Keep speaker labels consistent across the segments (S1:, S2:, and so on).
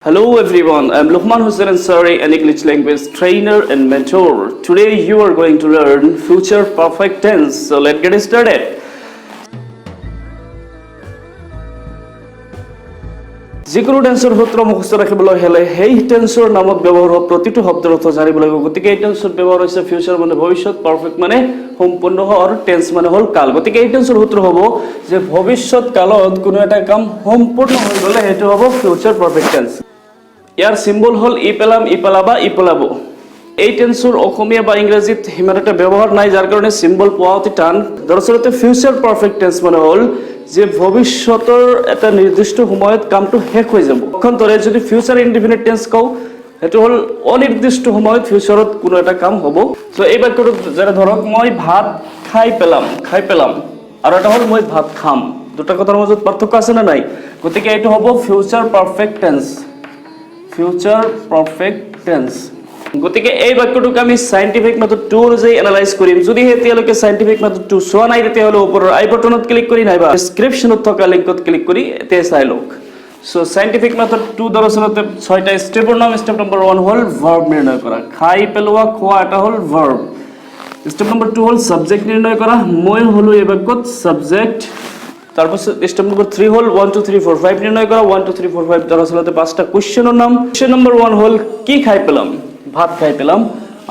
S1: Hello everyone, I'm L H Ansary, an English language trainer and mentor. Today you are going to learn future perfect tense. So let's get started. যিকোনো টেন্সৰ সূত্ৰ মুখস্থ ৰাখিবলৈ হ'লে সেই টেন্সৰ নামত ব্যৱহাৰ হোৱা প্ৰতিটো শব্দৰ অৰ্থ জানিব লাগিব। গতিকে এই টেন্সৰ ব্যৱহাৰ হৈছে ফিউচাৰ মানে ভৱিষ্যত, পাৰফেক্ট মানে সম্পূৰ্ণ হোৱা আৰু টেন্স মানে হ'ল কাল। গতিকে এই টেন্সৰ সূত্ৰ হ'ব যে ভৱিষ্যত কালত কোনো এটা কাম সম্পূৰ্ণ হৈ গ'লে সেইটো হ'ব ফিউচাৰ পাৰফেক্ট টেন্স। ইয়াৰ সিম্বল হ'ল ই পেলাম, ই পেলাবা, ই পেলাব। এই টেন্সৰ অসমীয়া বা ইংৰাজীত সিমান এটা ব্যৱহাৰ নাই, যাৰ কাৰণে সিম্বল পোৱা অতি টান। দৰাচলতে ফিউচাৰ পাৰফেক্ট টেন্স মানে হ'ল যে ভৱিষ্যতৰ এটা নিৰ্দিষ্ট সময়ত কামটো শেষ হৈ যাব। পক্ষান্তৰে যদি ফিউচাৰ ইনডিফিনিট টেন্স কওঁ, সেইটো হ'ল অনিৰ্দিষ্ট সময়ত ফিউচাৰত কোনো এটা কাম হ'ব। চ' এই বাক্যটো যেনে ধৰক মই ভাত খাই পেলাম আৰু এটা হ'ল মই ভাত খাম। দুটা কথাৰ মাজত পাৰ্থক্য আছে নে নাই? গতিকে এইটো হ'ব future perfect tense. Future perfect tense. গতিকে এই বাক্যটোক আমি সাইন্টিফিক মেথড 2 অনুযায়ী এনালাইজ কৰিম। যদি এতিয়ালৈকে সাইন্টিফিক মেথড 2 চোৱা নাই তেতিয়াহ'লে ওপৰৰ আই বাটনত ক্লিক কৰি নাইবা ডেসক্ৰিপশ্যনত থকা লিংকত ক্লিক কৰি এতিয়া চাই লওক। সো সাইন্টিফিক মেথড 2 দৰাচলতে 6টা ষ্টেপৰ নাম। ষ্টেপ নম্বৰ 1 হ'ল ভাৰ্ব নিৰ্ণয় কৰা। খাই পেলোৱা, খোৱা এটা হ'ল ভাৰ্ব। ষ্টেপ নম্বৰ 2 হ'ল সাবজেক্ট নিৰ্ণয় কৰা। মই হলো এই বাক্যত সাবজেক্ট। তাৰপিছত ষ্টেপ নম্বৰ 3 হ'ল 1 2 3 4 5 নিৰ্ণয় কৰা। 1 2 3 4 5 দৰাচলতে 5টা কোৱেশ্চনৰ নাম। কোৱেশ্চন নম্বৰ 1 হ'ল কি খাই পেলাম? ভাত খাই পেলাম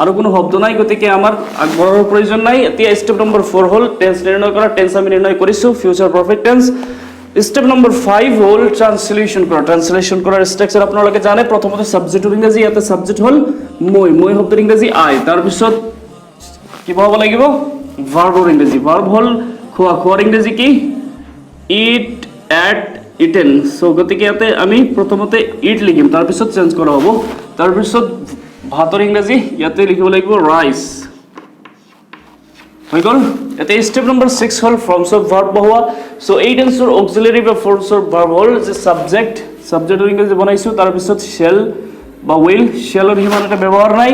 S1: আৰু কোনো শব্দ নাই, গতিকে আমাৰ আগবঢ়াৰ প্ৰয়োজন নাই। এতিয়া ষ্টেপ নম্বৰ 4 হ'ল টেন্স নিৰ্ণয় কৰা। টেন্স আমি নিৰ্ণয় কৰিছোঁ future perfect tense. Step number 5 হ'ল ট্ৰান্সলেশ্যন কৰা। ট্ৰান্সলেশ্যন কৰাৰ ষ্ট্ৰাকচাৰ আপোনালোকে জানে। প্ৰথমতে সাবজেক্টৰ ইংৰাজী, ইয়াতে সাবজেক্ট হ'ল মই শব্দৰ ইংৰাজী আই। তাৰপিছত কি হ'ব লাগিব? ভাৰ্বৰ ইংৰাজী। ভাৰ্ব হ'ল খোৱা, খোৱাৰ ইংৰাজী কি? It, at, eaten. সো গতিকে ইয়াতে আমি প্ৰথমতে ইট লিখিম, তাৰপিছত চেঞ্জ কৰা হ'ব। তাৰপিছত ভাতৰ ইংৰাজী ইয়াতে লিখিব লাগিব ৰাইচ। হৈ গ'ল। এতিয়া ষ্টেপ নম্বৰ 6 হ'ল ফৰ্মছ অফ ভাৰ্ব বহোৱা। সো এই টেন্সৰ অক্সিলাৰী বা ফৰ্মছ অফ ভাৰ্ব হ'ল যে সাবজেক্ট, সাবজেক্টৰ ইংৰাজী বনাইছোঁ। তাৰপিছত শ্বেল বা উইল, শ্বেলৰ সিমান এটা ব্যৱহাৰ নাই।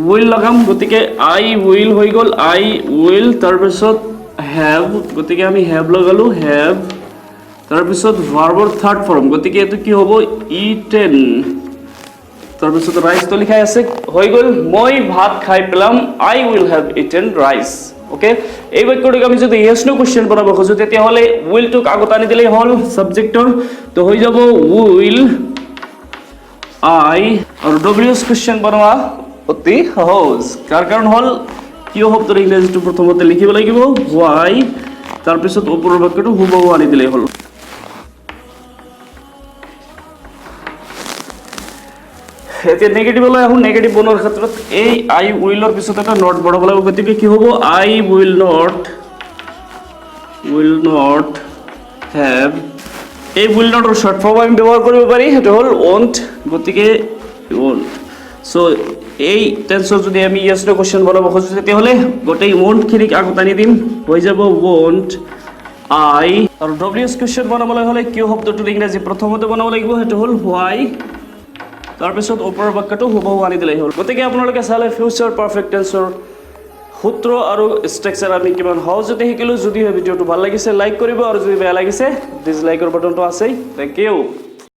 S1: উইল লগাম, গতিকে আই উইল হৈ গ'ল, আই উইল। তাৰপিছত হেভ, গতিকে আমি হেভ লগালোঁ, হেভ। তাৰপিছত ভাৰ্বৰ থাৰ্ড ফৰ্ম, গতিকে এইটো কি হ'ব? ইটেন। তাৰপিছত ৰাইচটো লিখাই আছে, হৈ গ'ল। মই ভাত খাই পেলাম, I will have eaten rice. Okay, এই বাক্যটোক আমি যদি ইয়েছ নো কুৱেশ্যন বনাব খোজোঁ তেতিয়াহ'লে উইলটোক আগত আনি দিলেই হ'ল ছাবজেক্টৰ। তো হৈ যাব উইল আই, আৰু ডব্লিউএছ কুৱেশ্যন বনোৱা অতি সহজ। তাৰ কাৰণ হ'ল কিয় শব্দৰ ইংৰাজীটো প্ৰথমতে লিখিব লাগিব ৱাই, তাৰপিছত ওপৰৰ বাক্যটো হুবহু আনি দিলেই হ'ল। এতিয়া নেগেটিভলৈ আহোঁ। নেগেটিভ বনোৱাৰ ক্ষেত্ৰত এই আই উইলৰ পিছত এটা নট বঢ়াব লাগিব। গতিকে কি হ'ব? আই উইল নট হেভ। এই উইল নটৰ শ্বৰ্ট ফৰ্ম আমি ব্যৱহাৰ কৰিব পাৰি, সেইটো হ'ল ৱন্ট। গতিকে ৱন্ট। চ' এই টেন্সৰ যদি আমি ইয়েছ নো কুৱেশ্যন বনাব খোজোঁ তেতিয়াহ'লে গোটেই ৱন্টখিনিক আগত আনি দিম, হৈ যাব ৱন্ট আই। আৰু ডব্লিউএছ কুৱেশ্যন বনাবলৈ হ'লে কিয় শব্দটোৰ ইংৰাজী প্ৰথমতে বনাব লাগিব, সেইটো হ'ল হোৱাই। তাৰপিছত ওপৰৰ বাক্যটো হুবহু আনি দিলেই হ'ল। গতিকে আপোনালোকে চালে ফিউচাৰ পাৰফেক্ট টেন্সৰ সূত্ৰ আৰু ষ্ট্ৰাকচাৰ আমি কিমান সহজতে শিকিলোঁ। যদি ভিডিঅ'টো ভাল লাগিছে লাইক কৰিব, আৰু যদি বেয়া লাগিছে ডিছলাইকৰ বাটনটো আছেই। Thank U.